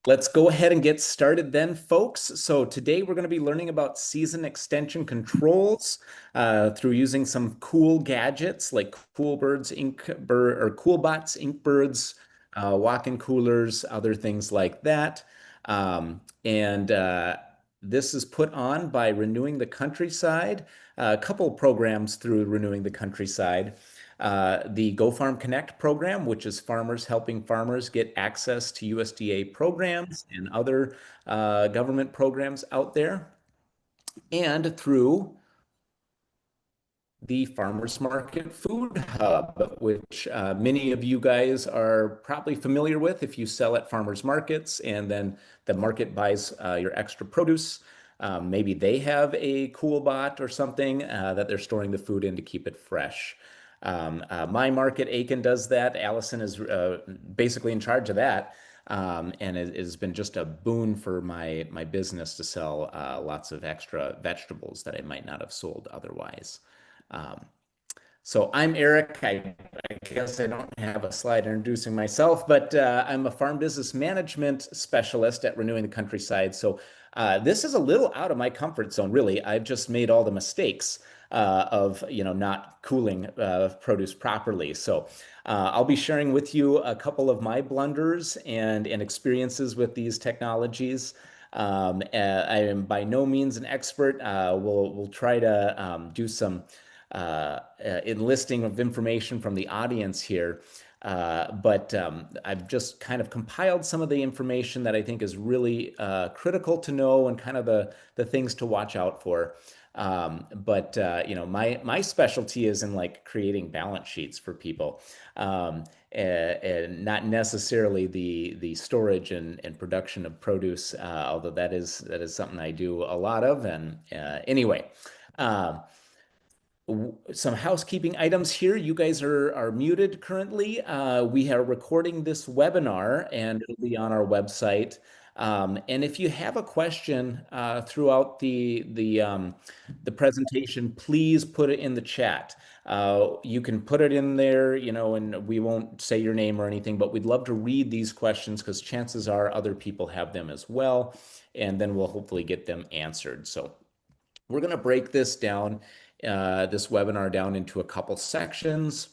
Let's go ahead and get started then, folks. So today we're going to be learning about season extension controls through using some cool gadgets like Coolbirds, Inkbird, or Coolbots, Inkbirds, walk-in coolers, other things like that. And this is put on by Renewing the Countryside, a couple programs through Renewing the Countryside. The Go Farm Connect program, which is farmers helping farmers get access to USDA programs and other government programs out there, and through the Farmers Market Food Hub, which many of you guys are probably familiar with if you sell at farmers markets and then the market buys your extra produce. Maybe they have a cool bot or something that they're storing the food in to keep it fresh. My market, Aiken, does that. Allison is basically in charge of that. And it has been just a boon for my business to sell lots of extra vegetables that I might not have sold otherwise. Um, so I'm Eric. I guess I don't have a slide introducing myself, but I'm a farm business management specialist at Renewing the Countryside. So this is a little out of my comfort zone, really. I've just made all the mistakes of not cooling produce properly. So I'll be sharing with you a couple of my blunders and experiences with these technologies. I am by no means an expert. We'll try to do some enlisting of information from the audience here. But I've just kind of compiled some of the information that I think is really critical to know and kind of the things to watch out for. But my specialty is in like creating balance sheets for people, and not necessarily the storage and production of produce, although that is something I do a lot of. And anyway. Um, some housekeeping items here. You guys are muted currently. We are recording this webinar and it'll be on our website. And if you have a question throughout the presentation, please put it in the chat. You can put it in there, and we won't say your name or anything, but we'd love to read these questions because chances are other people have them as well, and then we'll hopefully get them answered. So we're going to break this webinar down into a couple sections.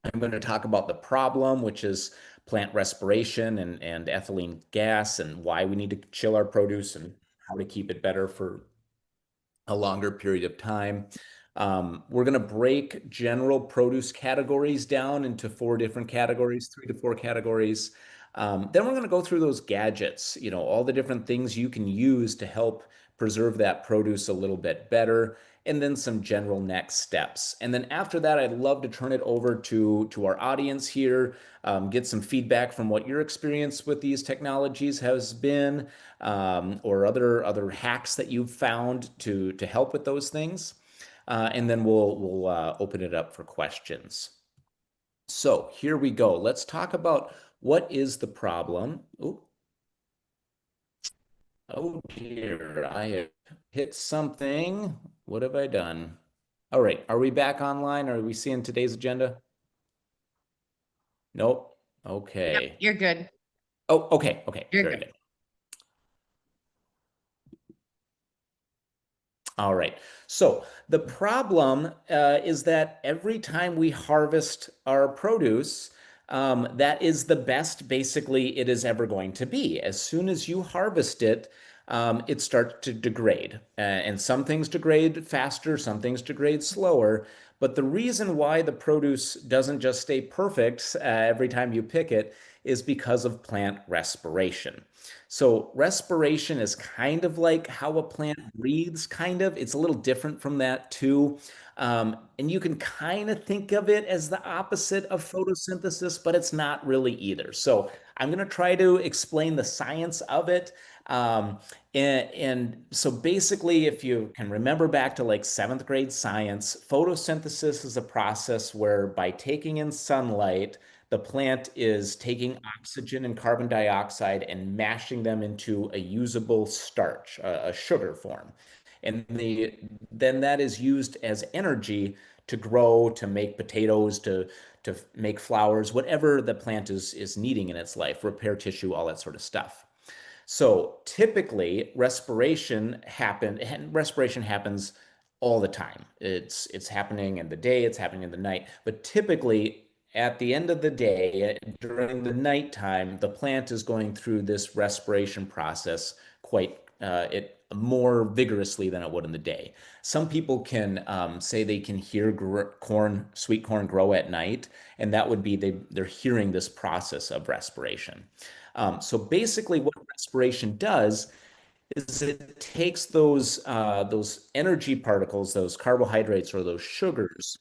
I'm going to talk about the problem, which is plant respiration and ethylene gas, and why we need to chill our produce and how to keep it better for a longer period of time. We're going to break general produce categories down into 4 different categories, 3 to 4 categories. Then we're going to go through those gadgets, all the different things you can use to help preserve that produce a little bit better, and then some general next steps. And then after that, I'd love to turn it over to our audience here, get some feedback from what your experience with these technologies has been, or other hacks that you've found to help with those things. And then we'll open it up for questions. So here we go. Let's talk about what is the problem. Oh dear, I have hit something. What have I done? All right, are we back online? Are we seeing today's agenda? Nope. Yep, Okay. you're good. Oh, okay. Okay, You're very good. good. All right. So the problem is that every time we harvest our produce, that is the best, basically, it is ever going to be. As soon as you harvest it, it starts to degrade. And some things degrade faster, some things degrade slower. But the reason why the produce doesn't just stay perfect every time you pick it is because of plant respiration. So respiration is kind of like how a plant breathes, kind of. It's a little different from that too. And you can kind of think of it as the opposite of photosynthesis, but it's not really either. So I'm going to try to explain the science of it. And so basically, if you can remember back to like seventh grade science, photosynthesis is a process where by taking in sunlight, the plant is taking oxygen and carbon dioxide and mashing them into a usable starch, a sugar form. And then that is used as energy to grow, to make potatoes, to make flowers, whatever the plant is needing in its life, repair tissue, all that sort of stuff. So typically respiration happens all the time. It's happening in the day, it's happening in the night, but typically at the end of the day, during the nighttime, the plant is going through this respiration process quite it more vigorously than it would in the day. Some people can say they can hear sweet corn grow at night, and that would be they're hearing this process of respiration. So basically, what respiration does is it takes those energy particles, those carbohydrates or those sugars,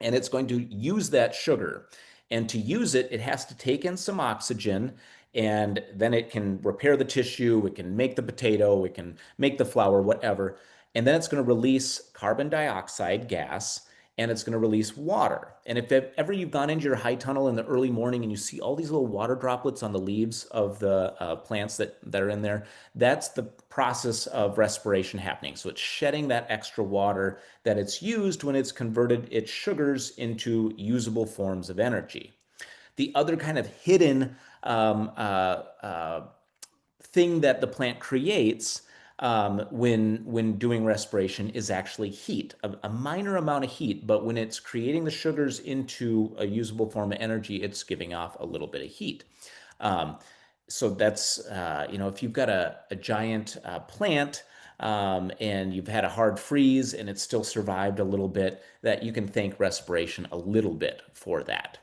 and it's going to use that sugar. And to use it, it has to take in some oxygen, and then it can repair the tissue, it can make the potato, it can make the flour, whatever. And then it's going to release carbon dioxide gas, and it's going to release water. And if ever you've gone into your high tunnel in the early morning and you see all these little water droplets on the leaves of the plants that are in there, that's the process of respiration happening. So it's shedding that extra water that it's used when it's converted its sugars into usable forms of energy. The other kind of hidden thing that the plant creates when doing respiration is actually heat, a minor amount of heat, but when it's creating the sugars into a usable form of energy, it's giving off a little bit of heat. Um, so that's, if you've got a giant plant and you've had a hard freeze and it's still survived a little bit, that you can thank respiration a little bit for that.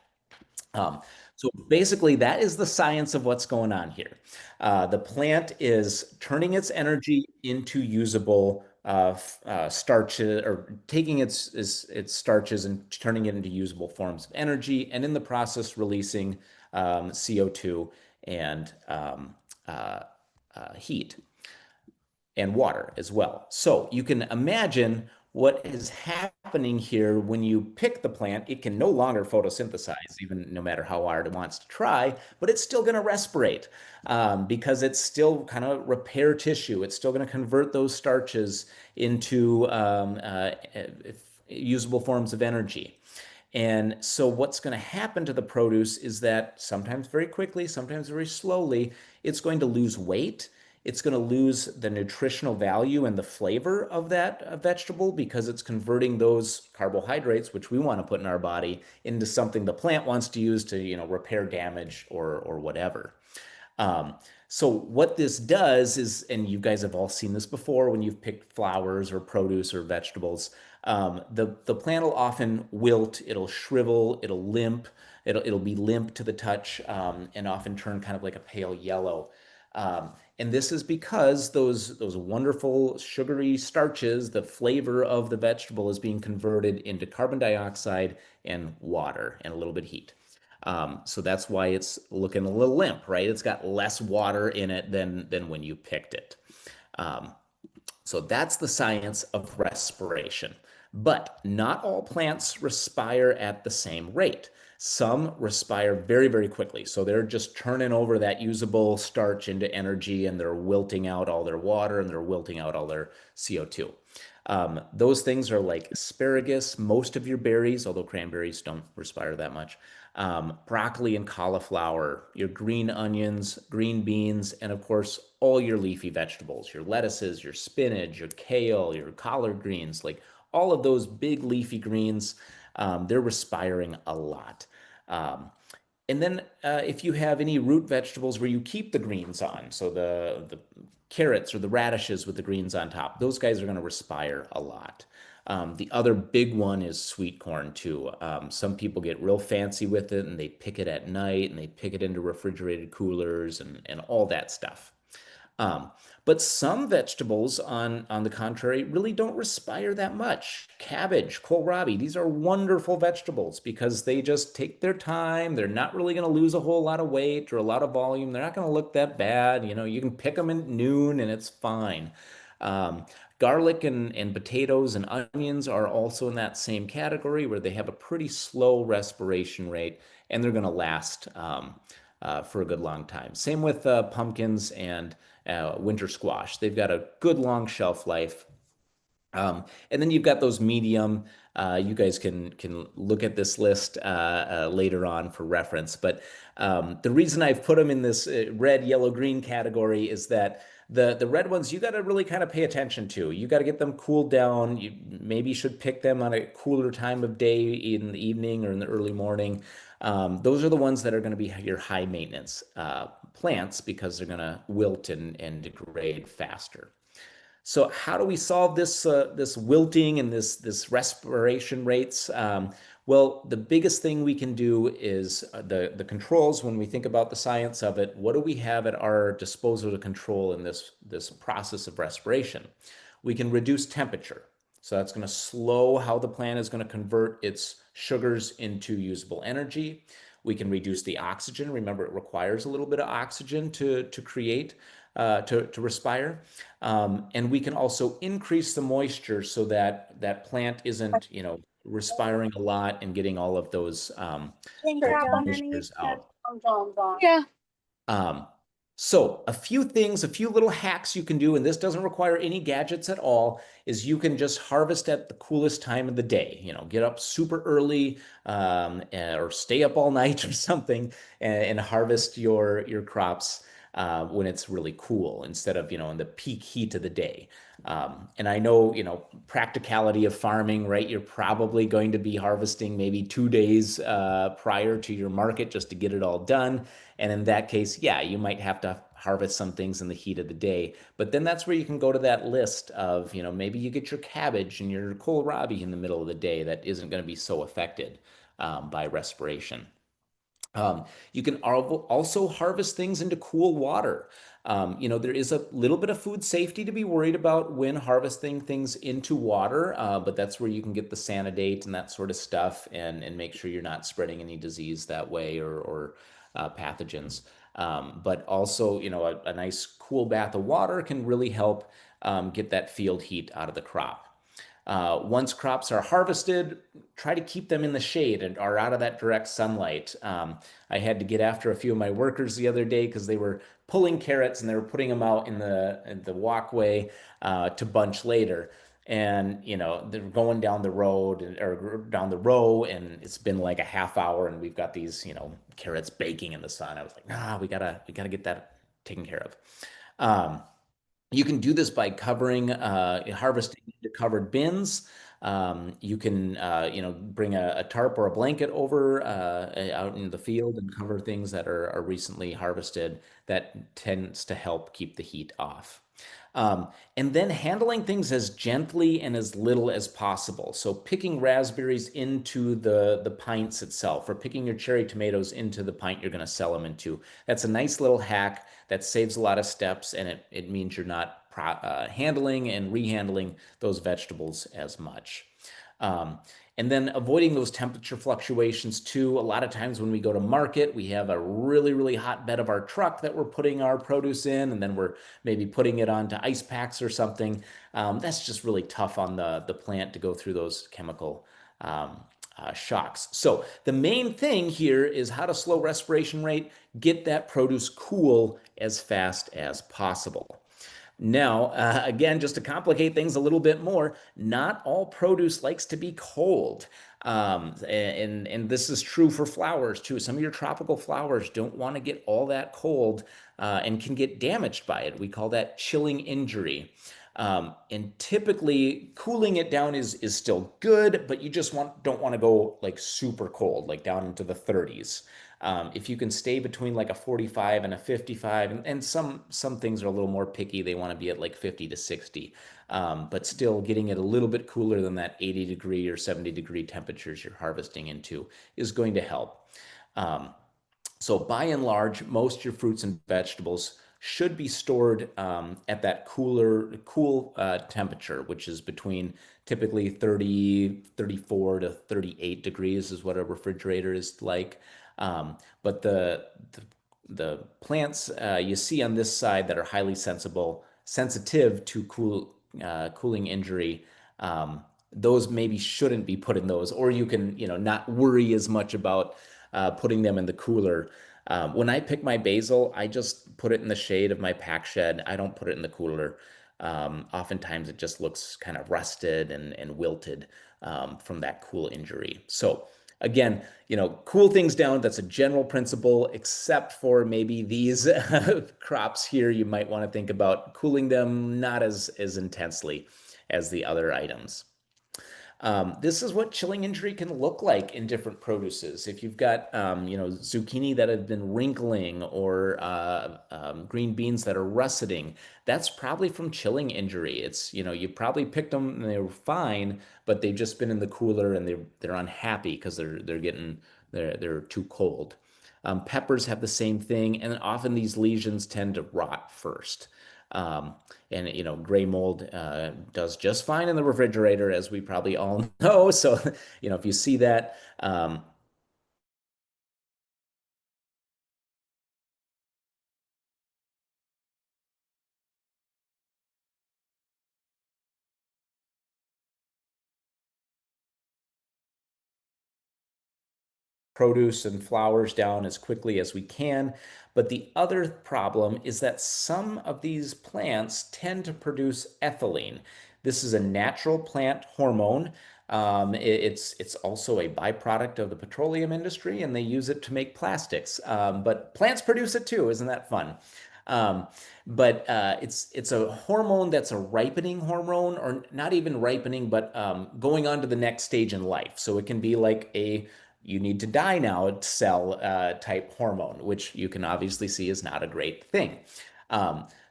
Um, so basically, that is the science of what's going on here. The plant is turning its energy into usable starches, or taking its starches and turning it into usable forms of energy, and in the process, releasing CO2 and heat and water as well. So you can imagine what is happening here when you pick the plant. It can no longer photosynthesize, even no matter how hard it wants to try, but it's still going to respirate because it's still kind of repair tissue. It's still going to convert those starches into usable forms of energy. And so, what's going to happen to the produce is that sometimes very quickly, sometimes very slowly, it's going to lose weight. It's going to lose the nutritional value and the flavor of that vegetable because it's converting those carbohydrates, which we want to put in our body, into something the plant wants to use to, repair damage or whatever. Um, so what this does is, and you guys have all seen this before when you've picked flowers or produce or vegetables, the plant will often wilt, it'll shrivel, it'll limp, it'll be limp to the touch, and often turn kind of like a pale yellow. And this is because those wonderful sugary starches, the flavor of the vegetable is being converted into carbon dioxide and water and a little bit of heat. So that's why it's looking a little limp, right? It's got less water in it than when you picked it. Um, so that's the science of respiration. But not all plants respire at the same rate. Some respire very, very quickly. So they're just turning over that usable starch into energy, and they're wilting out all their water, and they're wilting out all their CO2. Those things are like asparagus, most of your berries, although cranberries don't respire that much, broccoli and cauliflower, your green onions, green beans, and of course, all your leafy vegetables, your lettuces, your spinach, your kale, your collard greens, like all of those big leafy greens, they're respiring a lot. Um, and then if you have any root vegetables where you keep the greens on, so the carrots or the radishes with the greens on top, those guys are going to respire a lot. The other big one is sweet corn too. Some people get real fancy with it and they pick it at night and they pick it into refrigerated coolers and all that stuff. Um, but some vegetables, on the contrary, really don't respire that much. Cabbage, kohlrabi, these are wonderful vegetables because they just take their time. They're not really going to lose a whole lot of weight or a lot of volume. They're not going to look that bad. You can pick them at noon and it's fine. Garlic and potatoes and onions are also in that same category where they have a pretty slow respiration rate and they're going to last for a good long time. Same with pumpkins and winter squash. They've got a good long shelf life. And then you've got those medium. You guys can look at this list later on for reference. But the reason I've put them in this red, yellow, green category is that the red ones you got to really kind of pay attention to. You got to get them cooled down. You maybe should pick them on a cooler time of day in the evening or in the early morning. Those are the ones that are going to be your high maintenance plants because they're going to wilt and degrade faster. So how do we solve this wilting and this respiration rates? Well, the biggest thing we can do is the controls. When we think about the science of it, what do we have at our disposal to control in this process of respiration? We can reduce temperature. So that's going to slow how the plant is going to convert its sugars into usable energy. We can reduce the oxygen. Remember, it requires a little bit of oxygen to create, to respire. And we can also increase the moisture so that that plant isn't, respiring a lot and getting all of those moistures out. Yeah. Um, so a few things, a few little hacks you can do, and this doesn't require any gadgets at all, is you can just harvest at the coolest time of the day. Get up super early, or stay up all night or something, and harvest your crops when it's really cool instead of, in the peak heat of the day. And I know, practicality of farming, right? You're probably going to be harvesting maybe 2 days prior to your market just to get it all done. And in that case, yeah, you might have to harvest some things in the heat of the day. But then that's where you can go to that list of, maybe you get your cabbage and your kohlrabi in the middle of the day that isn't going to be so affected by respiration. You can also harvest things into cool water. There is a little bit of food safety to be worried about when harvesting things into water, but that's where you can get the Sanidate and that sort of stuff and make sure you're not spreading any disease that way or pathogens. But also, a nice cool bath of water can really help get that field heat out of the crop. Once crops are harvested, try to keep them in the shade and are out of that direct sunlight. I had to get after a few of my workers the other day because they were pulling carrots and they were putting them out in the walkway to bunch later. And they're going down the road or down the row, and it's been like a half hour, and we've got these carrots baking in the sun. I was like, nah, we gotta get that taken care of. Um, you can do this by covering, harvesting into covered bins. You can, bring a tarp or a blanket over out in the field and cover things that are recently harvested. That tends to help keep the heat off. And then handling things as gently and as little as possible. So picking raspberries into the pints itself, or picking your cherry tomatoes into the pint you're going to sell them into. That's a nice little hack that saves a lot of steps, and it means you're not handling and rehandling those vegetables as much. Um, and then avoiding those temperature fluctuations too. A lot of times when we go to market, we have a really, really hot bed of our truck that we're putting our produce in, and then we're maybe putting it onto ice packs or something. That's just really tough on the plant to go through those chemical shocks. So the main thing here is how to slow respiration rate, get that produce cool as fast as possible. Now, again, just to complicate things a little bit more, not all produce likes to be cold. And this is true for flowers too. Some of your tropical flowers don't want to get all that cold and can get damaged by it. We call that chilling injury. And typically cooling it down is still good, but you just don't want to go like super cold, like down into the 30s. If you can stay between like a 45 and a 55, and some things are a little more picky, they want to be at like 50 to 60, but still getting it a little bit cooler than that 80-degree or 70-degree temperatures you're harvesting into is going to help. So by and large, most of your fruits and vegetables should be stored at that cool temperature, which is between typically 30, 34 to 38 degrees is what a refrigerator is like. But the plants you see on this side that are highly sensitive to cooling injury, those maybe shouldn't be put in those, or you can, not worry as much about putting them in the cooler. When I pick my basil, I just put it in the shade of my pack shed. I don't put it in the cooler. Oftentimes it just looks kind of rusted and wilted from that cool injury. So again, cool things down. That's a general principle, except for maybe these crops here. You might want to think about cooling them not as intensely as the other items. This is what chilling injury can look like in different produces. If you've got, zucchini that have been wrinkling or green beans that are russeting, that's probably from chilling injury. It's, you probably picked them and they were fine, but they've just been in the cooler and they're unhappy because they're too cold. Peppers have the same thing, and often these lesions tend to rot first. Um, and gray mold does just fine in the refrigerator, as we probably all know. So, if you see that, produce and flowers down as quickly as we can. But the other problem is that some of these plants tend to produce ethylene. This is a natural plant hormone. It's also a byproduct of the petroleum industry, and they use it to make plastics. But plants produce it too. Isn't that fun? Um, but it's a hormone that's a ripening hormone, or not even ripening, but going on to the next stage in life. So it can be like a you need to die now cell type hormone, which you can obviously see is not a great thing.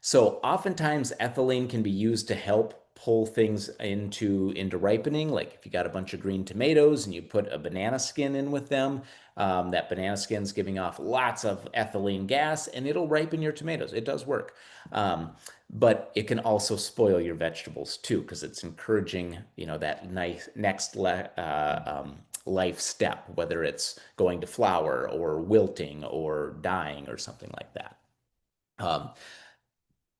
So oftentimes ethylene can be used to help pull things into ripening. Like if you got a bunch of green tomatoes and you put a banana skin in with them, that banana skin's giving off lots of ethylene gas and it'll ripen your tomatoes. It does work. But it can also spoil your vegetables too, because it's encouraging, that nice next life step, whether it's going to flower or wilting or dying or something like that. Um,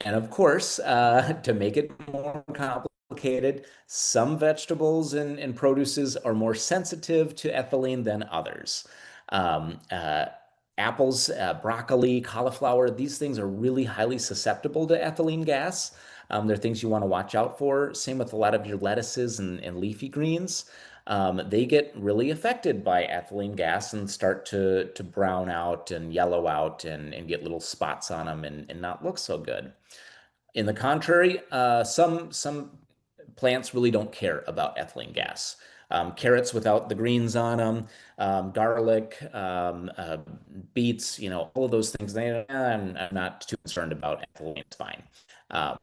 and of course, to make it more complicated, some vegetables and produces are more sensitive to ethylene than others. Um, uh, Apples, broccoli, cauliflower, these things are really highly susceptible to ethylene gas. They're things you want to watch out for. Same with a lot of your lettuces and leafy greens. They get really affected by ethylene gas and start to brown out and yellow out and get little spots on them and not look so good. In the contrary, some plants really don't care about ethylene gas. Carrots without the greens on them, garlic, beets, all of those things. I'm not too concerned about ethylene. It's fine. Um,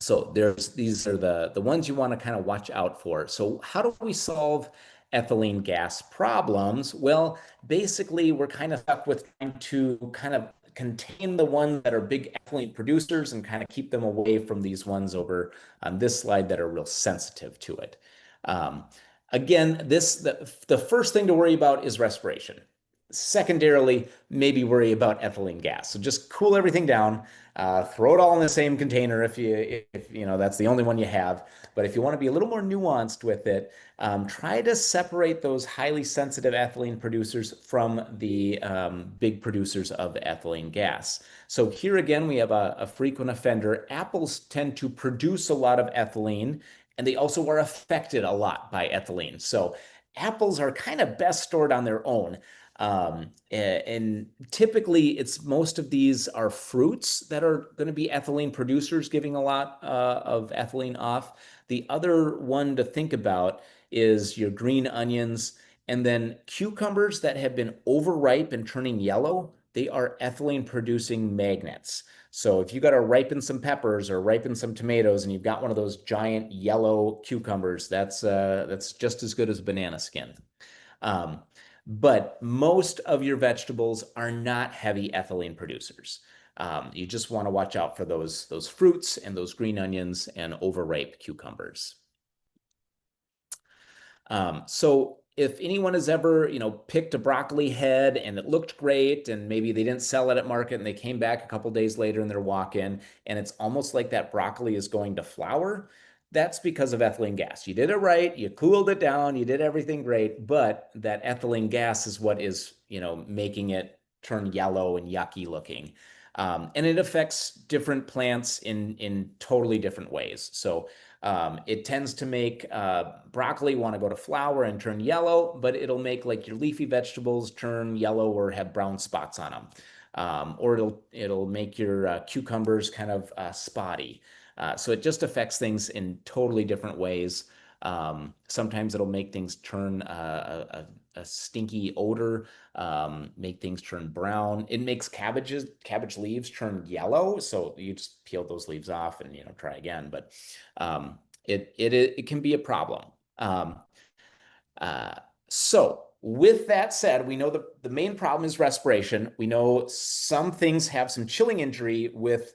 so these are the ones you want to kind of watch out for. So how do we solve ethylene gas problems? Well, basically we're kind of stuck with trying to kind of contain the ones that are big ethylene producers and kind of keep them away from these ones over on this slide that are real sensitive to it. Um, Again, the first thing to worry about is respiration. Secondarily, maybe worry about ethylene gas. So just cool everything down, throw it all in the same container if that's the only one you have. But if you want to be a little more nuanced with it, try to separate those highly sensitive ethylene producers from the big producers of ethylene gas. So here again, we have a frequent offender. Apples tend to produce a lot of ethylene, and they also are affected a lot by ethylene. So apples are kind of best stored on their own. And typically, it's most of these are fruits that are going to be ethylene producers, giving a lot of ethylene off. The other one to think about is your green onions, and then cucumbers that have been overripe and turning yellow. They are ethylene producing magnets. So if you got to ripen some peppers or ripen some tomatoes, and you've got one of those giant yellow cucumbers, that's just as good as a banana skin. Um, but most of your vegetables are not heavy ethylene producers. You just want to watch out for those fruits and those green onions and overripe cucumbers. So if anyone has ever, picked a broccoli head and it looked great, and maybe they didn't sell it at market and they came back a couple days later in their walk-in, and it's almost like that broccoli is going to flower, that's because of ethylene gas. You did it right, you cooled it down, you did everything great, but that ethylene gas is what is, making it turn yellow and yucky looking. And it affects different plants in totally different ways. So it tends to make broccoli want to go to flower and turn yellow, but it'll make like your leafy vegetables turn yellow or have brown spots on them. Or it'll make your cucumbers kind of spotty. So it just affects things in totally different ways. Sometimes it'll make things turn a stinky odor, make things turn brown. It makes cabbage leaves turn yellow. So you just peel those leaves off and try again. But it can be a problem. Uh, so with that said, we know the main problem is respiration. We know some things have some chilling injury with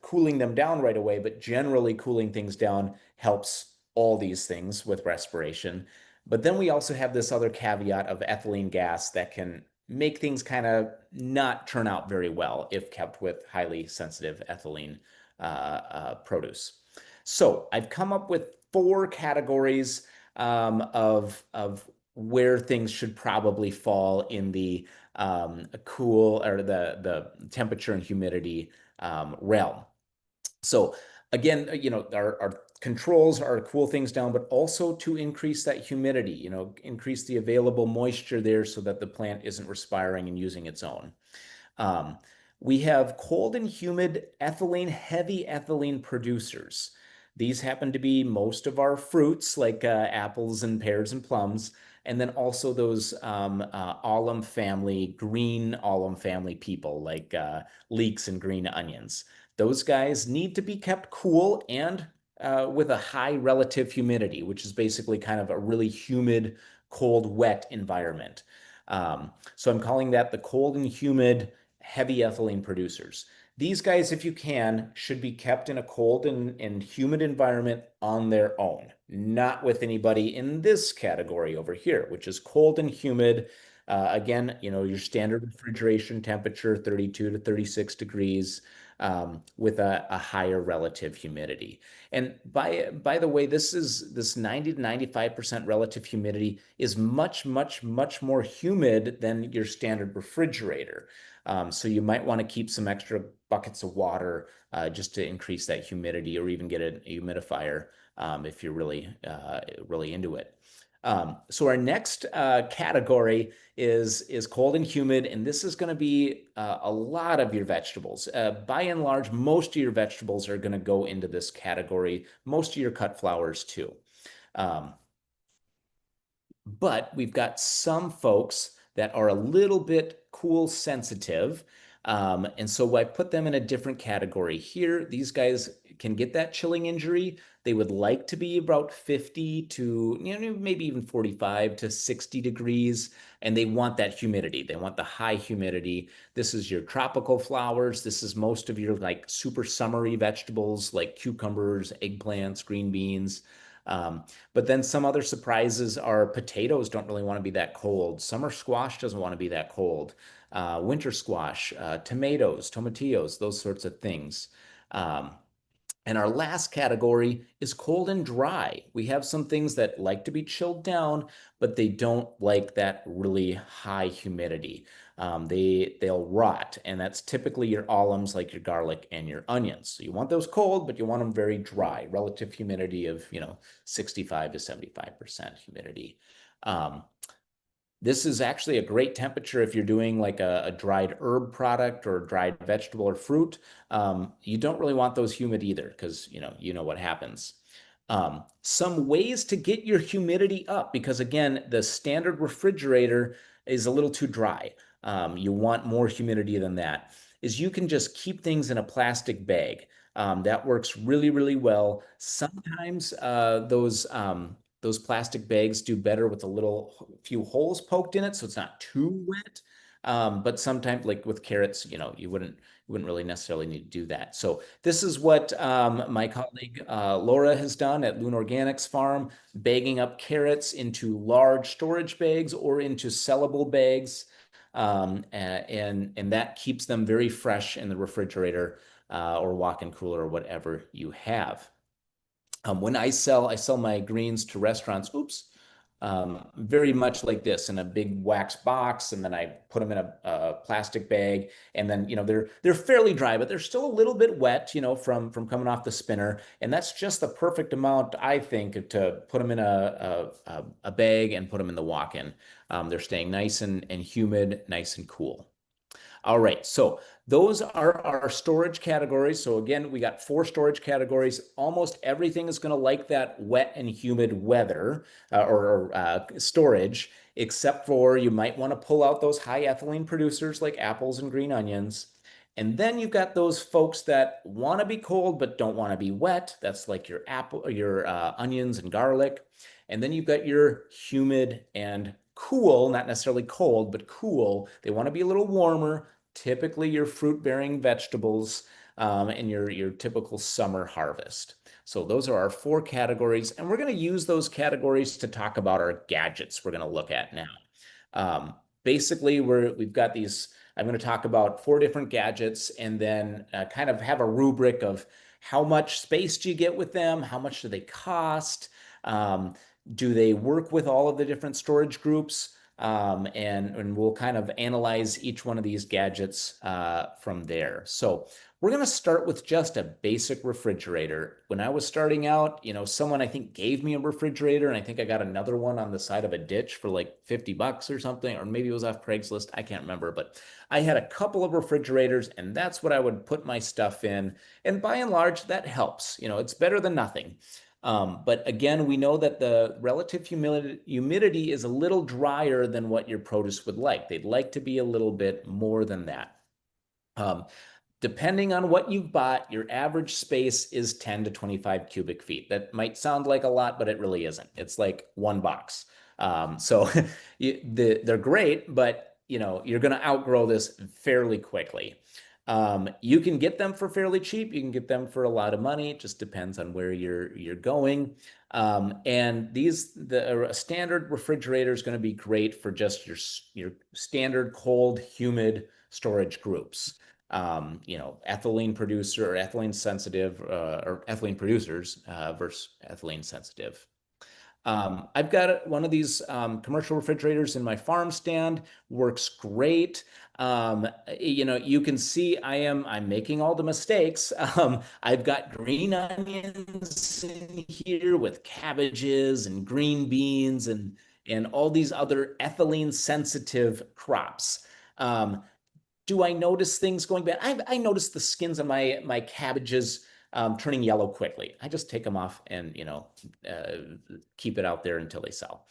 cooling them down right away, but generally cooling things down helps all these things with respiration. But then we also have this other caveat of ethylene gas that can make things kind of not turn out very well if kept with highly sensitive ethylene produce. So I've come up with 4 categories of where things should probably fall in the cool or the temperature and humidity realm. So again, our controls are to cool things down, but also to increase that humidity, increase the available moisture there so that the plant isn't respiring and using its own. Um, we have cold and humid ethylene, heavy ethylene producers. These happen to be most of our fruits, like apples and pears and plums, and then also those alum family, green alum family people, like leeks and green onions. Those guys need to be kept cool and with a high relative humidity, which is basically kind of a really humid, cold, wet environment. So I'm calling that the cold and humid heavy ethylene producers. These guys, if you can, should be kept in a cold and humid environment on their own, not with anybody in this category over here, which is cold and humid. Again, your standard refrigeration temperature, 32 to 36 degrees, with a higher relative humidity. And by the way, this 90 to 95% relative humidity is much, much, much more humid than your standard refrigerator. So you might want to keep some extra buckets of water just to increase that humidity, or even get a humidifier if you're really into it. So our next category is cold and humid, and this is going to be a lot of your vegetables. By and large, most of your vegetables are going to go into this category. Most of your cut flowers too. Um, but we've got some folks that are a little bit cool sensitive. And so I put them in a different category here. These guys can get that chilling injury. They would like to be about 50 to maybe even 45 to 60 degrees, and they want that humidity. They want the high humidity. This is your tropical flowers. This is most of your like super summery vegetables like cucumbers, eggplants, green beans. But then some other surprises are potatoes don't really want to be that cold. Summer squash doesn't want to be that cold. Winter squash, tomatoes, tomatillos, those sorts of things. Um, and our last category is cold and dry. We have some things that like to be chilled down, but they don't like that really high humidity. They'll rot, and that's typically your alums like your garlic and your onions. So you want those cold, but you want them very dry, relative humidity of 65 to 75% humidity. Um, this is actually a great temperature if you're doing like a dried herb product or dried vegetable or fruit. You don't really want those humid either because you know what happens. Some ways to get your humidity up, because again, the standard refrigerator is a little too dry. You want more humidity than that. Is you can just keep things in a plastic bag. That works really, really well. Sometimes those plastic bags do better with few holes poked in it, so it's not too wet. But sometimes, like with carrots, you wouldn't really necessarily need to do that. So this is what my colleague Laura has done at Loon Organics Farm, bagging up carrots into large storage bags or into sellable bags, and that keeps them very fresh in the refrigerator or walk-in cooler or whatever you have. When I sell my greens to restaurants. Oops. very much like this in a big wax box, and then I put them in a plastic bag, and then they're fairly dry, but they're still a little bit wet, from coming off the spinner, and that's just the perfect amount, I think, to put them in a bag and put them in the walk-in. They're staying nice and humid, nice and cool. All right, so those are our storage categories. So again, we got 4 storage categories. Almost everything is going to like that wet and humid weather or storage, except for you might want to pull out those high ethylene producers like apples and green onions. And then you've got those folks that want to be cold but don't want to be wet. That's like your apple, your onions and garlic. And then you've got your humid and cool, not necessarily cold, but cool. They want to be a little warmer, typically your fruit-bearing vegetables, and your typical summer harvest. So those are our 4 categories, and we're going to use those categories to talk about our gadgets we're going to look at now. Basically, we've got these. I'm going to talk about 4 different gadgets, and then kind of have a rubric of how much space do you get with them, how much do they cost, do they work with all of the different storage groups? And we'll kind of analyze each one of these gadgets from there. So we're going to start with just a basic refrigerator. When I was starting out, someone I think gave me a refrigerator, and I think I got another one on the side of a ditch for like $50 or something, or maybe it was off Craigslist. I can't remember, but I had a couple of refrigerators, and that's what I would put my stuff in. And by and large, that helps. It's better than nothing. But again, we know that the relative humidity is a little drier than what your produce would like. They'd like to be a little bit more than that. Depending on what you've bought, your average space is 10 to 25 cubic feet. That might sound like a lot, but it really isn't. It's like one box. So they're great, but you're going to outgrow this fairly quickly. You can get them for fairly cheap. You can get them for a lot of money. It just depends on where you're going. And a standard refrigerator is going to be great for just your standard cold, humid storage groups. Ethylene producer or ethylene sensitive or ethylene producers versus ethylene sensitive. I've got one of these commercial refrigerators in my farm stand. Works great. You can see I'm making all the mistakes. I've got green onions in here with cabbages and green beans and all these other ethylene sensitive crops. Do I notice things going bad? I notice the skins on my cabbages turning yellow quickly. I just take them off and keep it out there until they sell.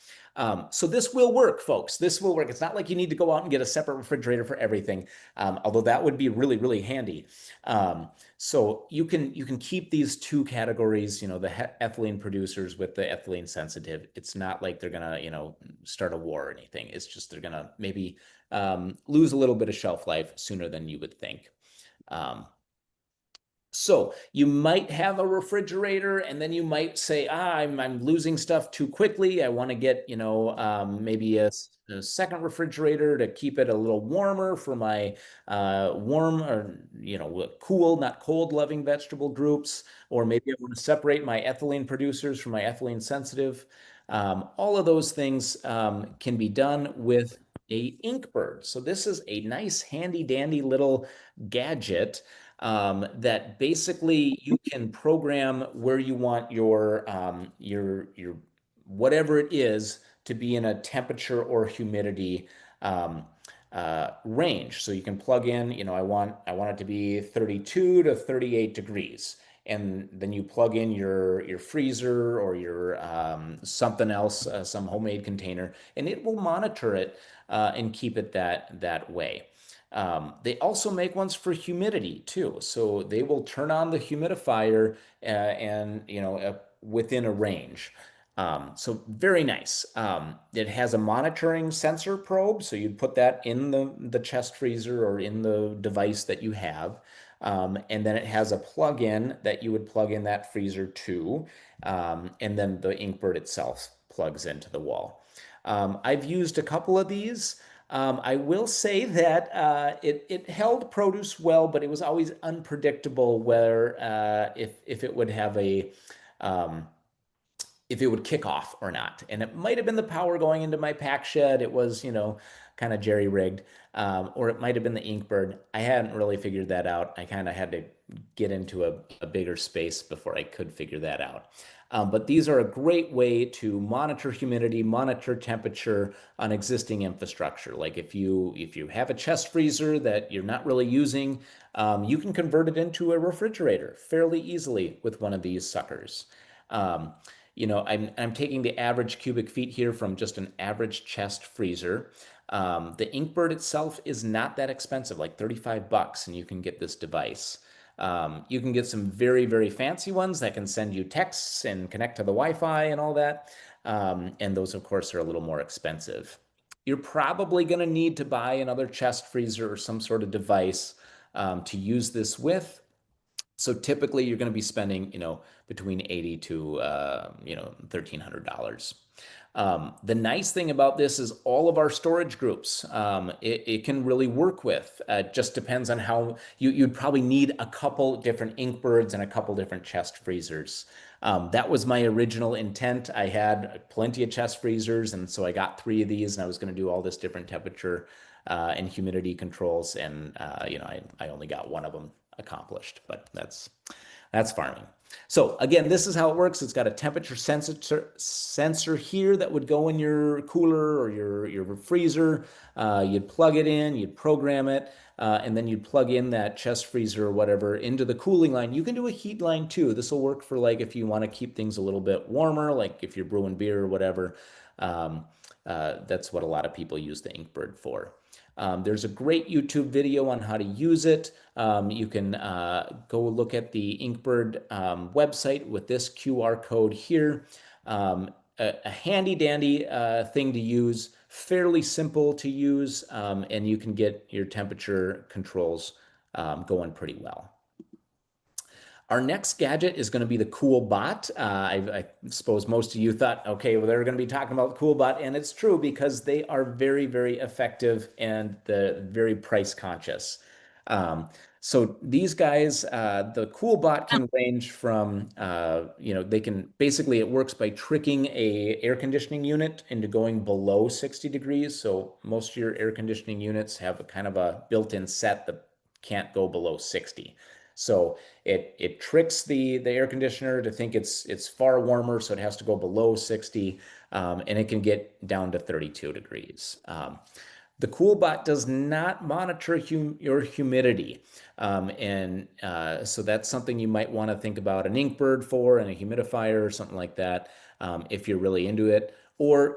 So this will work, folks. This will work. It's not like you need to go out and get a separate refrigerator for everything, although that would be really, really handy. So you can keep these 2 categories, the ethylene producers with the ethylene sensitive. It's not like they're gonna start a war or anything. It's just they're gonna maybe lose a little bit of shelf life sooner than you would think. So you might have a refrigerator, and then you might say, I'm losing stuff too quickly. I want to get, maybe a second refrigerator to keep it a little warmer for my warm or, cool, not cold loving vegetable groups. Or maybe I want to separate my ethylene producers from my ethylene sensitive. All of those things can be done with a Inkbird. So this is a nice handy dandy little gadget that basically you can program where you want your whatever it is to be in a temperature or humidity range. So you can plug in, I want it to be 32 to 38 degrees. And then you plug in your freezer or your something else, some homemade container, and it will monitor it and keep it that way. They also make ones for humidity too. So they will turn on the humidifier and within a range. So very nice. It has a monitoring sensor probe, so you'd put that in the chest freezer or in the device that you have. And then it has a plug-in that you would plug in that freezer to, and then the Inkbird itself plugs into the wall. I've used a couple of these. I will say that it held produce well, but it was always unpredictable whether if it would have if it would kick off or not. And it might have been the power going into my pack shed. It was, kind of jerry rigged, or it might have been the Inkbird. I hadn't really figured that out. I kind of had to get into a bigger space before I could figure that out. But these are a great way to monitor humidity, monitor temperature on existing infrastructure. Like if you have a chest freezer that you're not really using, you can convert it into a refrigerator fairly easily with one of these suckers. Um, I'm taking the average cubic feet here from just an average chest freezer. The Inkbird itself is not that expensive, like 35 bucks, and you can get this device. You can get some very, very fancy ones that can send you texts and connect to the Wi-Fi and all that. And those, of course, are a little more expensive. You're probably going to need to buy another chest freezer or some sort of device to use this with. So typically you're going to be spending, between 80 to, $1,300. The nice thing about this is all of our storage groups, it can really work with. It just depends on how you'd probably need a couple different Inkbirds and a couple different chest freezers. That was my original intent. I had plenty of chest freezers, and so I got 3 of these, and I was going to do all this different temperature and humidity controls, and I only got one of them accomplished, but that's farming. So again, this is how it works. It's got a temperature sensor here that would go in your cooler or your freezer. You'd plug it in, you'd program it, and then you'd plug in that chest freezer or whatever into the cooling line. You can do a heat line too. This will work for like if you want to keep things a little bit warmer, like if you're brewing beer or whatever. That's what a lot of people use the Inkbird for. There's a great YouTube video on how to use it. You can go look at the Inkbird website with this QR code here. A handy dandy thing to use, fairly simple to use, and you can get your temperature controls going pretty well. Our next gadget is going to be the CoolBot. I suppose most of you thought, okay, well, they're going to be talking about the CoolBot, and it's true because they are very, very effective and very price conscious. So these guys, the CoolBot can range from, they can basically it works by tricking a air conditioning unit into going below 60 degrees. So most of your air conditioning units have a kind of a built-in set that can't go below 60. So it tricks the air conditioner to think it's far warmer, so it has to go below 60, and it can get down to 32 degrees. The CoolBot does not monitor your humidity, and so that's something you might want to think about an Inkbird for and a humidifier or something like that if you're really into it, or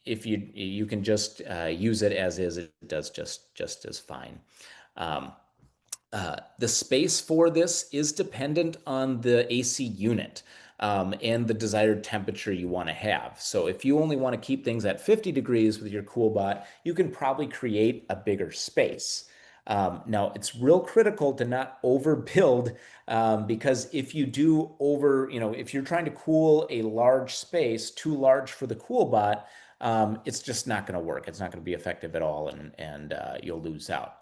if you can just use it as is, it does just as fine. The space for this is dependent on the AC unit and the desired temperature you want to have. So if you only want to keep things at 50 degrees with your CoolBot, you can probably create a bigger space. Now, it's real critical to not overbuild because if you do if you're trying to cool a large space, too large for the CoolBot, it's just not going to work. It's not going to be effective at all, and you'll lose out.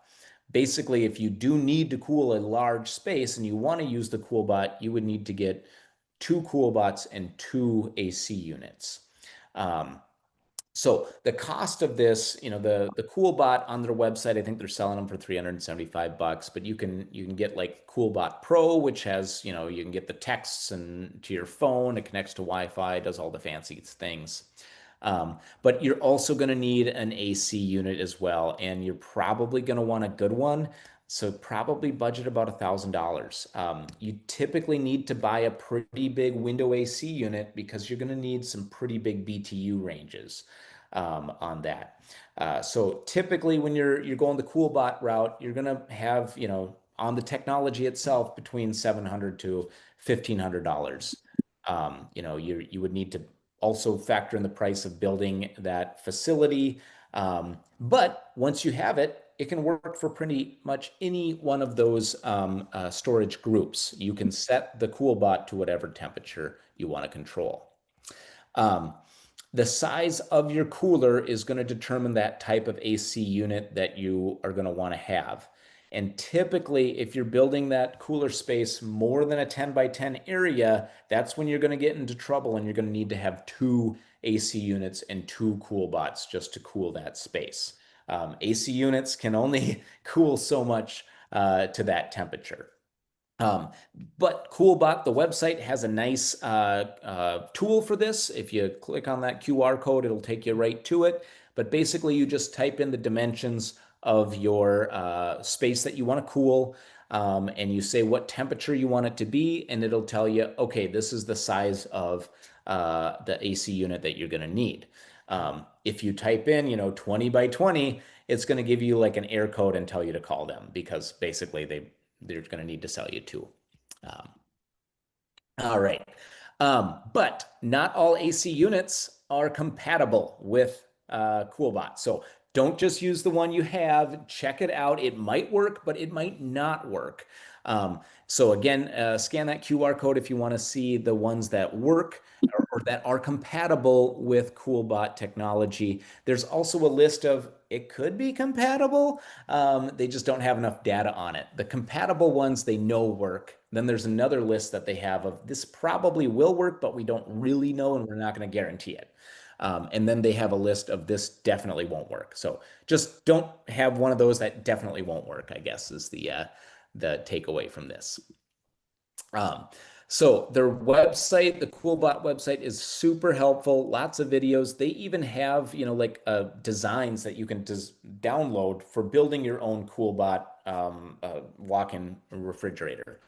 Basically, if you do need to cool a large space and you want to use the CoolBot, you would need to get 2 CoolBots and 2 AC units. So the cost of this, the CoolBot on their website, I think they're selling them for 375 bucks, but you can get like CoolBot Pro, which has, you can get the texts and to your phone, it connects to Wi-Fi, does all the fancy things. But you're also going to need an AC unit as well, and you're probably going to want a good one. So probably budget about $1,000. You typically need to buy a pretty big window AC unit because you're going to need some pretty big BTU ranges on that. So typically when you're going the CoolBot route, you're going to have, on the technology itself between $700 to $1,500. You would need to also factor in the price of building that facility. But once you have it, it can work for pretty much any one of those storage groups. You can set the CoolBot to whatever temperature you want to control. The size of your cooler is going to determine that type of AC unit that you are going to want to have. And typically, if you're building that cooler space more than a 10 by 10 area, that's when you're going to get into trouble and you're going to need to have two AC units and two cool bots just to cool that space. AC units can only cool so much to that temperature. Um, but CoolBot, the website, has a nice tool for this. If you click on that QR code, it'll take you right to it. But basically, you just type in the dimensions of your space that you want to cool, and you say what temperature you want it to be, and it'll tell you, okay, this is the size of the AC unit that you're going to need. If you type in, 20 by 20, it's going to give you like an air code and tell you to call them because basically they're going to need to sell you two. Um, all right. But not all AC units are compatible with CoolBot. So don't just use the one you have. Check it out. It might work, but it might not work. So again, scan that QR code if you want to see the ones that work or that are compatible with CoolBot technology. There's also a list of it could be compatible. They just don't have enough data on it. The compatible ones they know work. Then there's another list that they have of this probably will work, but we don't really know and we're not going to guarantee it. And then they have a list of this definitely won't work. So just don't have one of those that definitely won't work, I guess, is the takeaway from this. So their website, the CoolBot website, is super helpful. Lots of videos. They even have, like designs that you can download for building your own CoolBot walk-in refrigerator.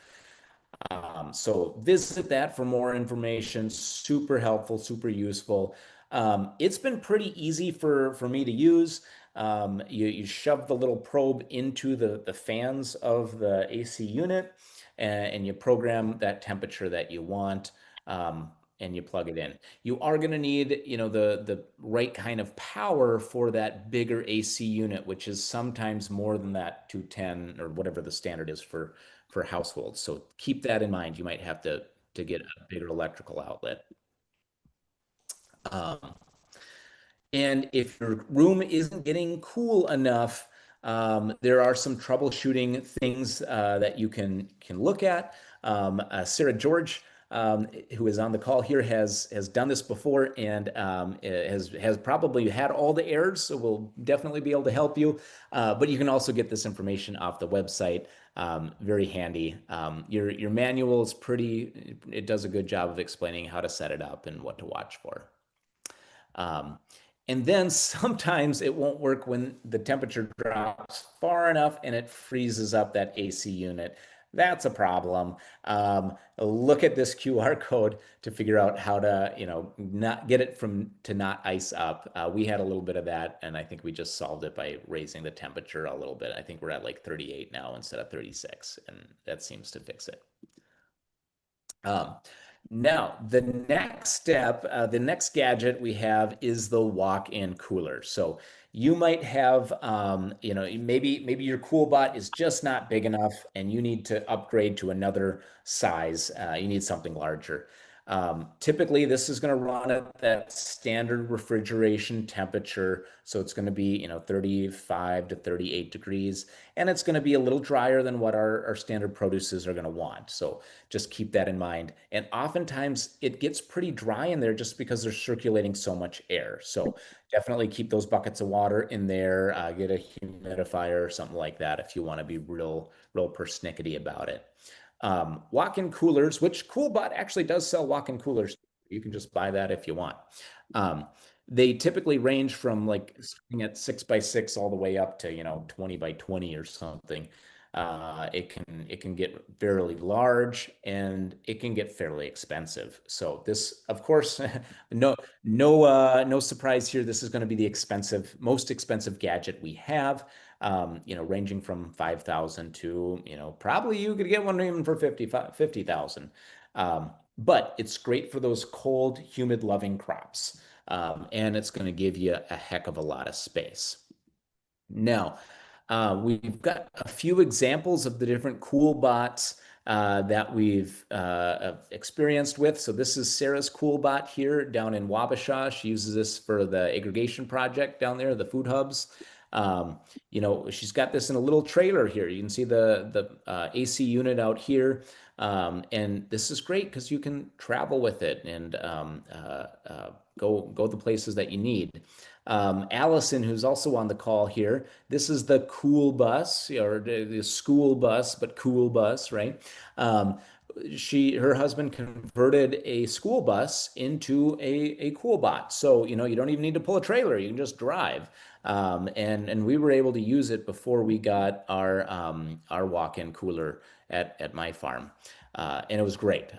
So visit that for more information. Super helpful, super useful. It's been pretty easy for me to use. You shove the little probe into the fans of the AC unit, and you program that temperature that you want, and you plug it in. You are going to need, the right kind of power for that bigger AC unit, which is sometimes more than that 210 or whatever the standard is for households. So keep that in mind. You might have to get a bigger electrical outlet. Um, and if your room isn't getting cool enough, there are some troubleshooting things that you can look at. Sarah George, who is on the call here, has done this before and has probably had all the errors, so we'll definitely be able to help you. But you can also get this information off the website. Very handy. Your manual is it does a good job of explaining how to set it up and what to watch for. And then sometimes it won't work when the temperature drops far enough and it freezes up that AC unit. That's a problem. Look at this QR code to figure out how to, not get it to not ice up. We had a little bit of that, and I think we just solved it by raising the temperature a little bit. I think we're at like 38 now instead of 36, and that seems to fix it. Now, the next step, the next gadget we have is the walk-in cooler. So you might have, maybe your CoolBot is just not big enough and you need to upgrade to another size. You need something larger. Typically, this is going to run at that standard refrigeration temperature. So it's going to be, 35 to 38 degrees. And it's going to be a little drier than what our standard produces are going to want. So just keep that in mind. And oftentimes it gets pretty dry in there just because they're circulating so much air. So definitely keep those buckets of water in there. Get a humidifier or something like that if you want to be real persnickety about it. Walk-in coolers, which CoolBot actually does sell walk-in coolers. You can just buy that if you want. They typically range from like starting at 6 by 6 all the way up to 20 by 20 or something. It can get fairly large and it can get fairly expensive. So this, of course, no surprise here. This is going to be the most expensive gadget we have. Ranging from 5,000 to, probably you could get one even for 50,000. But it's great for those cold, humid loving crops. And it's going to give you a heck of a lot of space. Now, we've got a few examples of the different CoolBots that we've experienced with. So this is Sarah's CoolBot here down in Wabasha. She uses this for the aggregation project down there, the food hubs. You know, she's got this in a little trailer here. You can see the AC unit out here. And this is great because you can travel with it and go the places that you need. Allison, who's also on the call here, this is the cool bus, or the school bus, but cool bus, right? Um, her husband converted a school bus into a cool bot. So, you know, you don't even need to pull a trailer. You can just drive. And we were able to use it before we got our walk-in cooler at my farm. And it was great.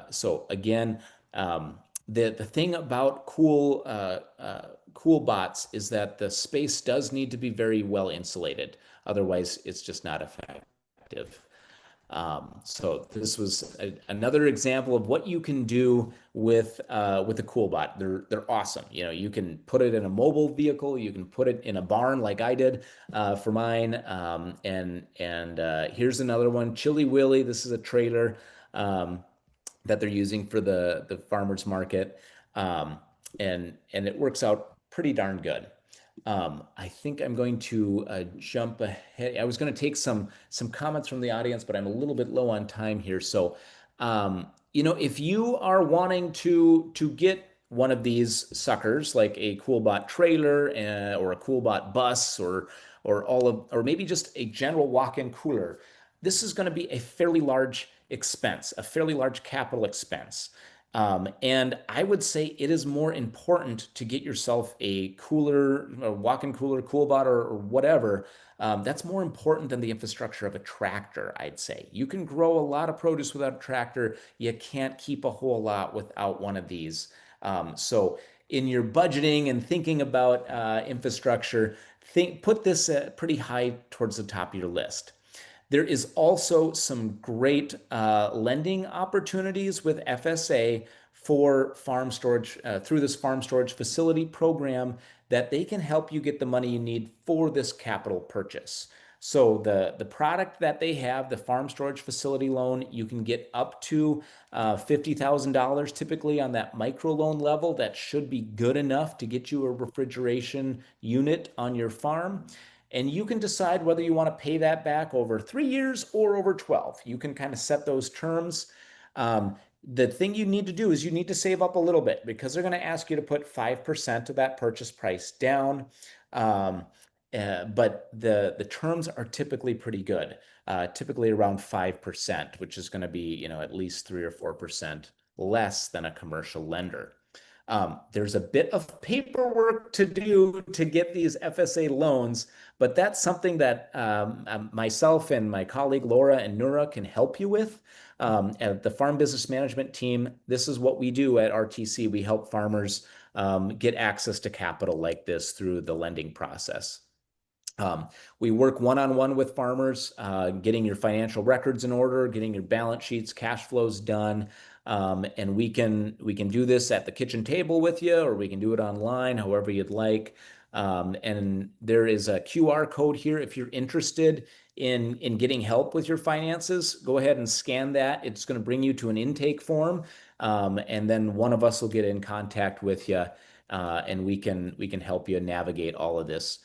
So again, the thing about cool bots is that the space does need to be very well insulated. Otherwise, it's just not effective. So this was another example of what you can do with a CoolBot. They're awesome. You know, you can put it in a mobile vehicle. You can put it in a barn like I did for mine. And here's another one, Chili Willy. This is a trailer that they're using for the farmers market, and it works out pretty darn good. I think I'm going to jump ahead. I was going to take some comments from the audience, but I'm a little bit low on time here. So, you know, if you are wanting to get one of these suckers, like a CoolBot trailer or a CoolBot bus, or maybe just a general walk-in cooler, this is going to be a fairly large expense, a fairly large capital expense. And I would say it is more important to get yourself a cooler, a walk-in cooler, CoolBot, or whatever. That's more important than the infrastructure of a tractor, I'd say. You can grow a lot of produce without a tractor. You can't keep a whole lot without one of these. So in your budgeting and thinking about infrastructure, put this pretty high towards the top of your list. There is also some great lending opportunities with FSA for farm storage through this farm storage facility program that they can help you get the money you need for this capital purchase. So the product that they have, the farm storage facility loan, you can get up to $50,000 typically on that micro loan level. That should be good enough to get you a refrigeration unit on your farm. And you can decide whether you want to pay that back over 3 years or over 12. You can kind of set those terms. The thing you need to do is you need to save up a little bit because they're going to ask you to put 5% of that purchase price down. But the terms are typically pretty good, typically around 5%, which is going to be, you know, at least 3 or 4% less than a commercial lender. There's a bit of paperwork to do to get these FSA loans, but that's something that myself and my colleague Laura and Nura can help you with. At the Farm Business Management team, this is what we do at RTC. We help farmers get access to capital like this through the lending process. We work one-on-one with farmers, getting your financial records in order, getting your balance sheets, cash flows done. And we can do this at the kitchen table with you, or we can do it online, however you'd like. And there is a QR code here. If you're interested in getting help with your finances, go ahead and scan that. It's going to bring you to an intake form. And then one of us will get in contact with you, and we can help you navigate all of this.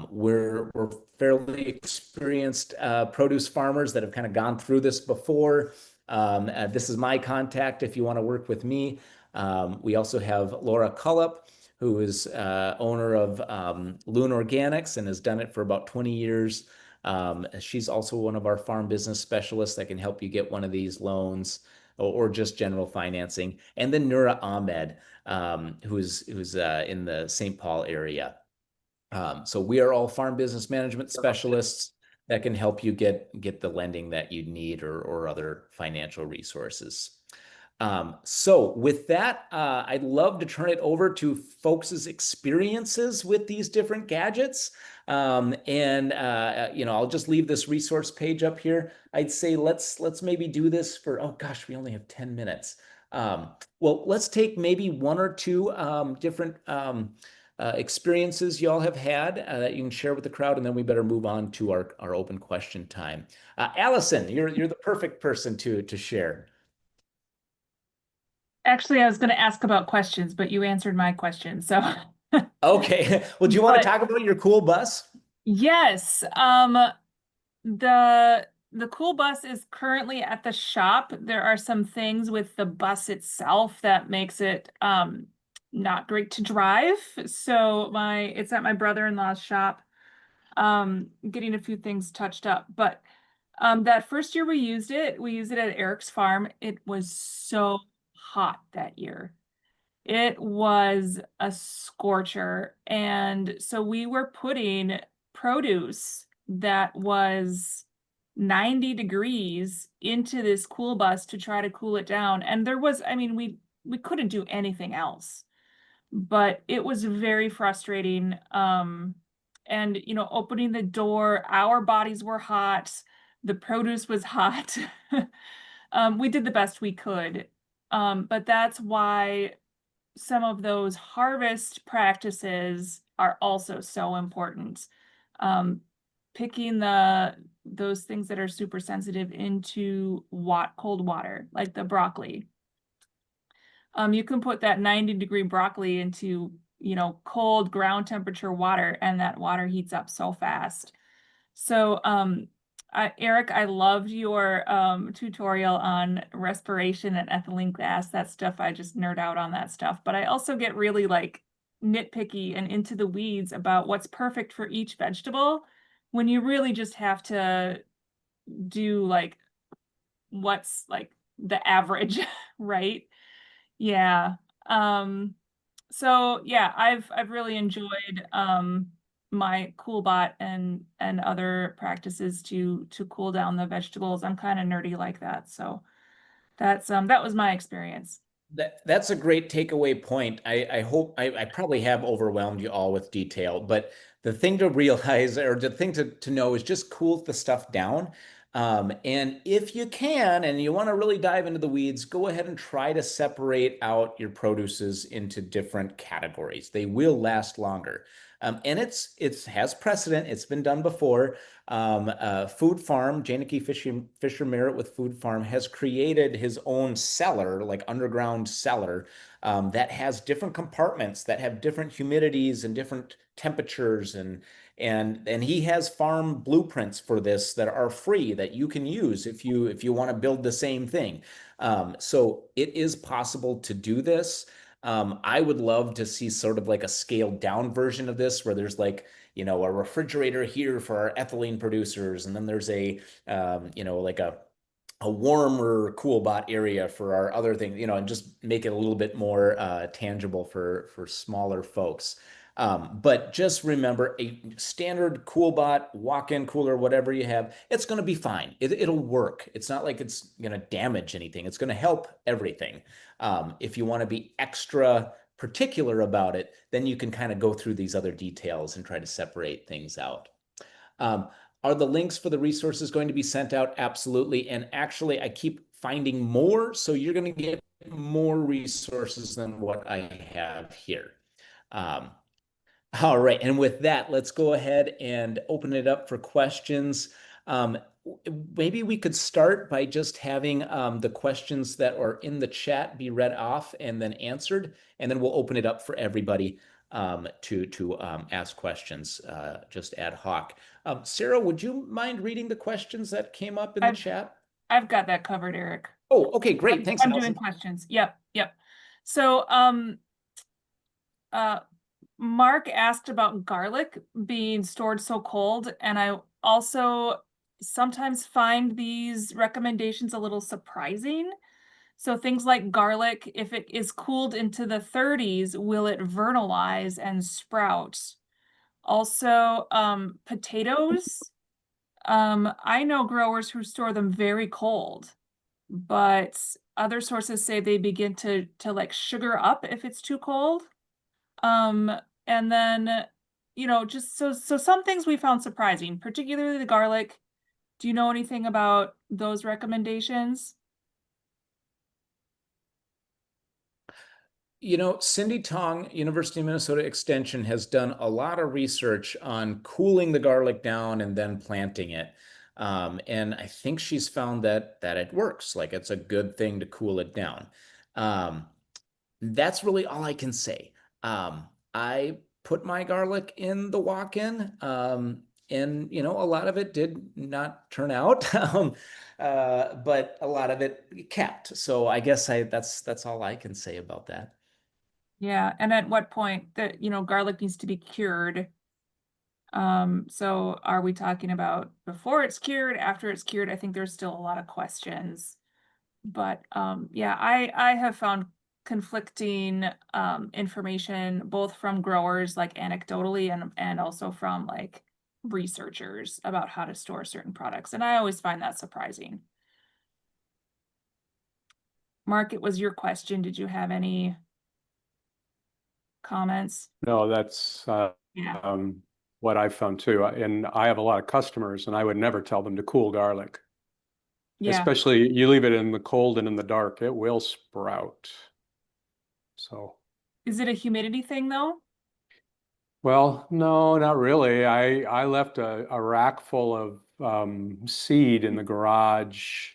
We're fairly experienced produce farmers that have kind of gone through this before. This is my contact if you want to work with me. We also have Laura Cullup, who is owner of Loon Organics and has done it for about 20 years. She's also one of our farm business specialists that can help you get one of these loans or just general financing. And then Nura Ahmed, who's in the St. Paul area. So we are all farm business management specialists that can help you get the lending that you need or other financial resources. So with that, I'd love to turn it over to folks' experiences with these different gadgets. You know, I'll just leave this resource page up here. I'd say let's maybe do this for, oh gosh, we only have 10 minutes. Well, let's take maybe one or two different experiences y'all have had that you can share with the crowd, and then we better move on to our open question time. Allison, you're the perfect person to share. Actually, I was going to ask about questions, but you answered my question. So Okay. Well, do you want to But talk about your cool bus? yes, the cool bus is currently at the shop. There are some things with the bus itself that makes it not great to drive. So my it's at my brother-in-law's shop, getting a few things touched up. But that first year we used it at Eric's farm. It was so hot that year. It was a scorcher. And so we were putting produce that was 90 degrees into this cool bus to try to cool it down. And there was, I mean, we couldn't do anything else, but it was very frustrating. And opening the door, our bodies were hot, the produce was hot. We did the best we could. But that's why some of those harvest practices are also so important. Um, Picking those things that are super sensitive into cold water, like the broccoli. You can put that 90-degree broccoli into, cold ground temperature water, and that water heats up so fast. So, Eric, I loved your tutorial on respiration and ethylene gas. That stuff, I just nerd out on that stuff. But I also get really like nitpicky and into the weeds about what's perfect for each vegetable when you really just have to do like what's like the average, right? Yeah. Um, so yeah, I've really enjoyed my CoolBot and other practices to cool down the vegetables. I'm kind of nerdy like that. So that was my experience. That's a great takeaway point. I hope I probably have overwhelmed you all with detail, but the thing to realize or the thing to know is just cool the stuff down. And if you can, and you want to really dive into the weeds, go ahead and try to separate out your produces into different categories. They will last longer. And it's has precedent. It's been done before. Food Farm, Janicki Fisher Merritt with Food Farm has created his own cellar, like underground cellar, that has different compartments that have different humidities and different temperatures and he has farm blueprints for this that are free that you can use if you want to build the same thing. So it is possible to do this. I would love to see sort of like a scaled down version of this where there's like, a refrigerator here for our ethylene producers, and then there's like a warmer CoolBot area for our other things, and just make it a little bit more tangible for smaller folks. But just remember, a standard CoolBot walk-in cooler, whatever you have, it's going to be fine. It'll work. It's not like it's going to damage anything. It's going to help everything. If you want to be extra particular about it, then you can kind of go through these other details and try to separate things out. Um, are the links for the resources going to be sent out? Absolutely. And actually, I keep finding more, so you're going to get more resources than what I have here. Um, all right. And with that, let's go ahead and open it up for questions. Um, Maybe we could start by just having the questions that are in the chat be read off and then answered, and then we'll open it up for everybody to ask questions just ad hoc. Sarah, would you mind reading the questions that came up in the I've chat? I've got that covered, Eric. Oh, okay, great. Thanks, I'm doing Allison. questions. Yep, yep. So uh Mark asked about garlic being stored so cold, and I also sometimes find these recommendations a little surprising. So things like garlic, if it is cooled into the 30s, will it vernalize and sprout? Also, potatoes. I know growers who store them very cold, but other sources say they begin to like sugar up if it's too cold. Um, and then, just so some things we found surprising, particularly the garlic. Do you know anything about those recommendations? Cindy Tong, University of Minnesota Extension, has done a lot of research on cooling the garlic down and then planting it. And I think she's found that it works. Like it's a good thing to cool it down. Um, that's really all I can say. Um, I put my garlic in the walk-in, and a lot of it did not turn out, but a lot of it kept. So I guess that's all I can say about that. Yeah, and at what point that, garlic needs to be cured? So are we talking about before it's cured, after it's cured? I think there's still a lot of questions. But yeah, I have found conflicting information both from growers like anecdotally and also from like researchers about how to store certain products. And I always find that surprising. Mark, it was your question. Did you have any comments? No, that's Yeah. what I found too. And I have a lot of customers, and I would never tell them to cool garlic. Yeah. Especially you leave it in the cold and in the dark, it will sprout. So, Is it a humidity thing though? well, no, not really. I left a rack full of seed in the garage,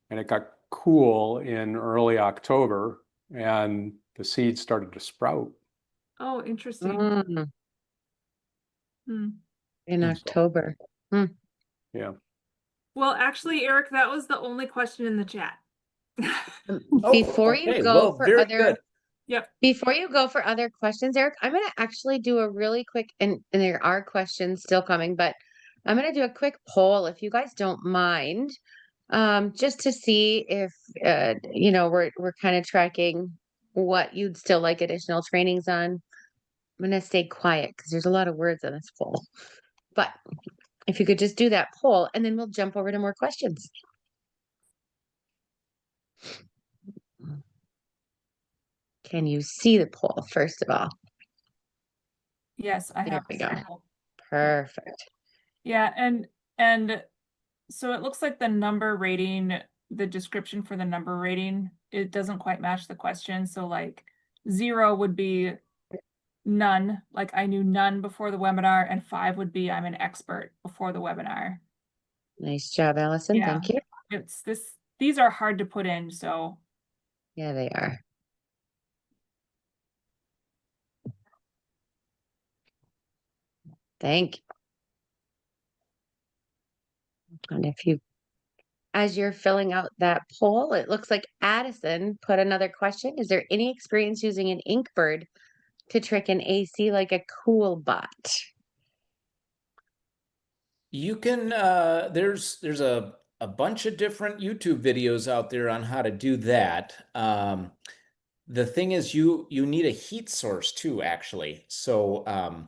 and it got cool in early October, and the seeds started to sprout. Oh, interesting. Mm, Hmm. in So, October. yeah. Well, actually, Eric, that was the only question in the chat. Oh, Before you okay. go Well, for very other good. Yep. before you go for other questions, Eric, I'm gonna actually do a really quick and there are questions still coming, but I'm gonna do a quick poll if you guys don't mind. Just to see if we're kind of tracking what you'd still like additional trainings on. I'm gonna stay quiet because there's a lot of words on this poll. But if you could just do that poll and then we'll jump over to more questions. Can you see the poll first of all? Yes, I There have we the go. poll. Perfect. Yeah, and so it looks like the number rating, the description for the number rating, it doesn't quite match the question. So like 0 would be none, like I knew none before the webinar, and 5 would be I'm an expert before the webinar. Nice job, Allison. Yeah. Thank you. These are hard to put in, so Yeah, they are. Thank you. And as you're filling out that poll, it looks like Addison put another question. Is there any experience using an Inkbird to trick an AC like a cool bot? You can there's a bunch of different YouTube videos out there on how to do that. The thing is you need a heat source too, actually. So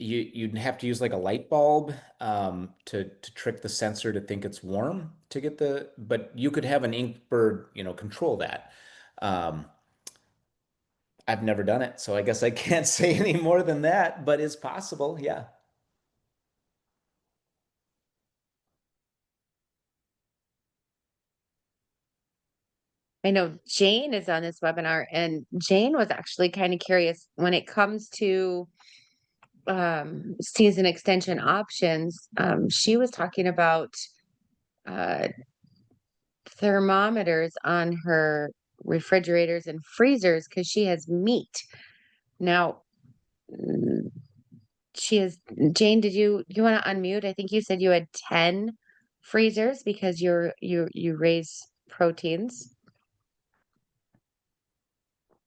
you'd have to use like a light bulb to trick the sensor to think it's warm to get but you could have an Inkbird, control that. Um, I've never done it, so I guess I can't say any more than that, but it's possible, yeah. I know Jane is on this webinar, and Jane was actually kind of curious when it comes to season extension options. She was talking about uh, thermometers on her refrigerators and freezers because she has meat. Now, mm, she has Jane, did you want to unmute? I think you said you had 10 freezers because you raise proteins.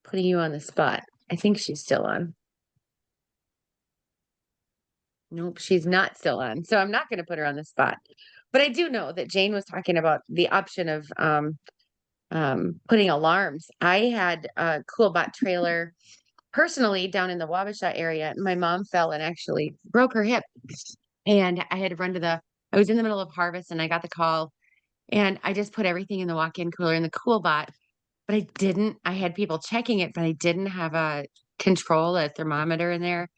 Putting you on the spot. I think she's still on. Nope, she's not still on. So I'm not going to put her on the spot. But I do know that Jane was talking about the option of putting alarms. I had a Coolbot trailer personally down in the Wabasha area. My mom fell and actually broke her hip. And I had to run I was in the middle of harvest and I got the call and I just put everything in the walk-in cooler in the Coolbot. But I had people checking it, but I didn't have a thermometer in there,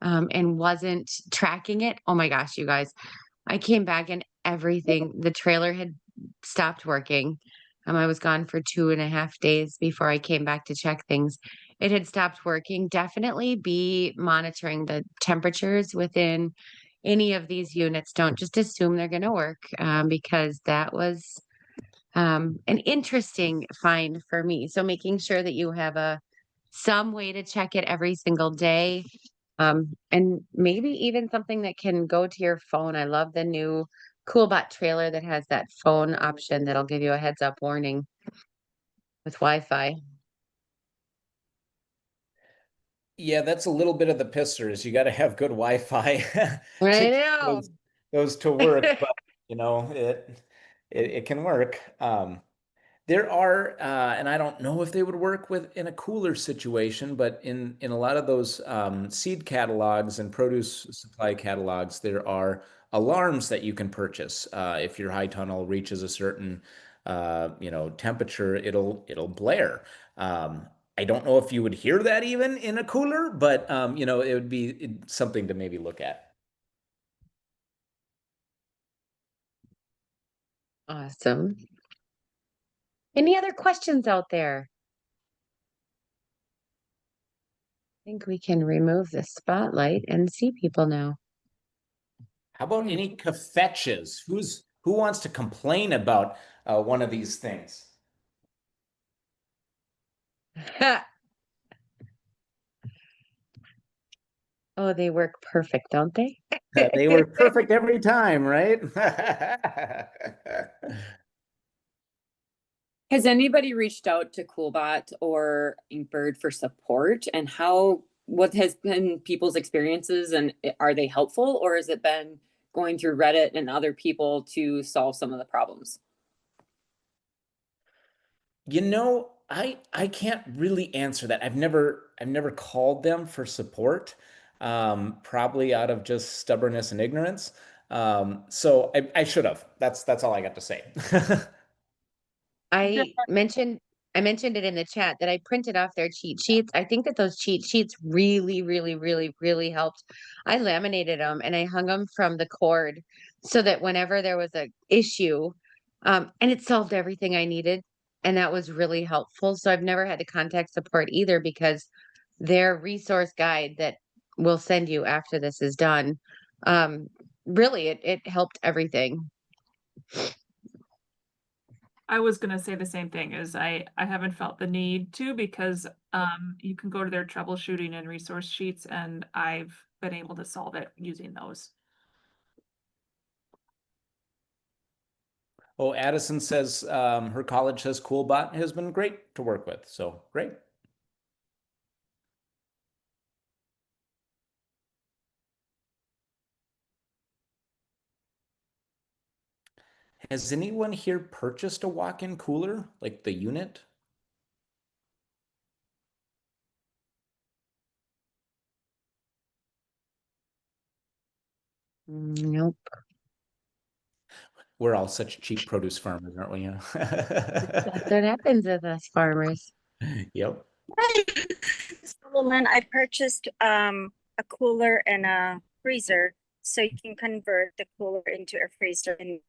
and wasn't tracking it. Oh my gosh, you guys. I came back and the trailer had stopped working. I was gone for 2.5 days before I came back to check things. It had stopped working. Definitely be monitoring the temperatures within any of these units. Don't just assume they're going to work, because that was an interesting find for me. So making sure that you have a some way to check it every single day. And maybe even something that can go to your phone. I love the new CoolBot trailer that has that phone option that'll give you a heads up warning with Wi-Fi. Yeah, that's a little bit of the pissers. You got to have good Wi-Fi to I get know. those to work, but you know, it can work. There are, and I don't know if they would work with in a cooler situation, but in a lot of those seed catalogs and produce supply catalogs, there are alarms that you can purchase. If your high tunnel reaches a certain, temperature, it'll blare. I don't know if you would hear that even in a cooler, but it would be something to maybe look at. Awesome. Any other questions out there? I think we can remove the spotlight and see people now. How about any kvetches? Who wants to complain about one of these things? Oh, they work perfect, don't they? They were perfect every time, right? Has anybody reached out to Coolbot or Inkbird for support, and what has been people's experiences, and are they helpful, or has it been going through Reddit and other people to solve some of the problems? I can't really answer that. I've never called them for support, probably out of just stubbornness and ignorance. So I should have. That's all I got to say. I mentioned it in the chat that I printed off their cheat sheets. I think that those cheat sheets really, really, really, really helped. I laminated them and I hung them from the cord so that whenever there was a issue, and it solved everything I needed, and that was really helpful. So I've never had to contact support either because their resource guide that we'll send you after this is done, really it helped everything. I was gonna say the same thing, is I haven't felt the need to, because you can go to their troubleshooting and resource sheets, and I've been able to solve it using those. Oh, Addison says her college says Coolbot has been great to work with. So great. Has anyone here purchased a walk-in cooler, like the unit? Nope. We're all such cheap produce farmers, aren't we? That's what happens with us farmers. Yep. Solomon, I purchased a cooler and a freezer, so you can convert the cooler into a freezer. And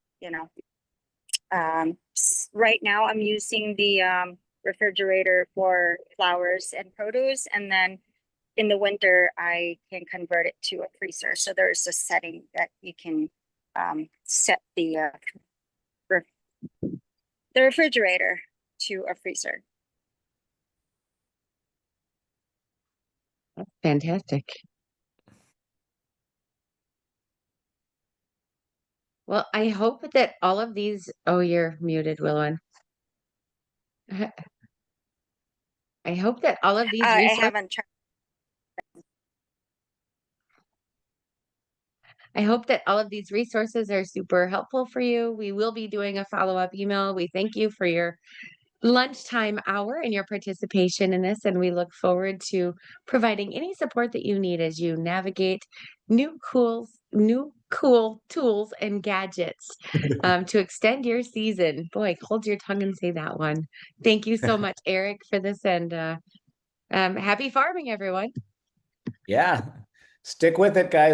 right now I'm using the refrigerator for flowers and produce, and then in the winter I can convert it to a freezer. So there's a setting that you can set the refrigerator to a freezer. That's fantastic. Well, I hope that all of these, oh, you're muted, Willowin. I hope that all of these I resources, haven't tried. I hope that all of these resources are super helpful for you. We will be doing a follow-up email. We thank you for your lunchtime hour and your participation in this, and we look forward to providing any support that you need as you navigate new cool tools and gadgets to extend your season. Boy, hold your tongue and say that one. Thank you so much, Eric, for this, and happy farming, everyone. Yeah. Stick with it, guys.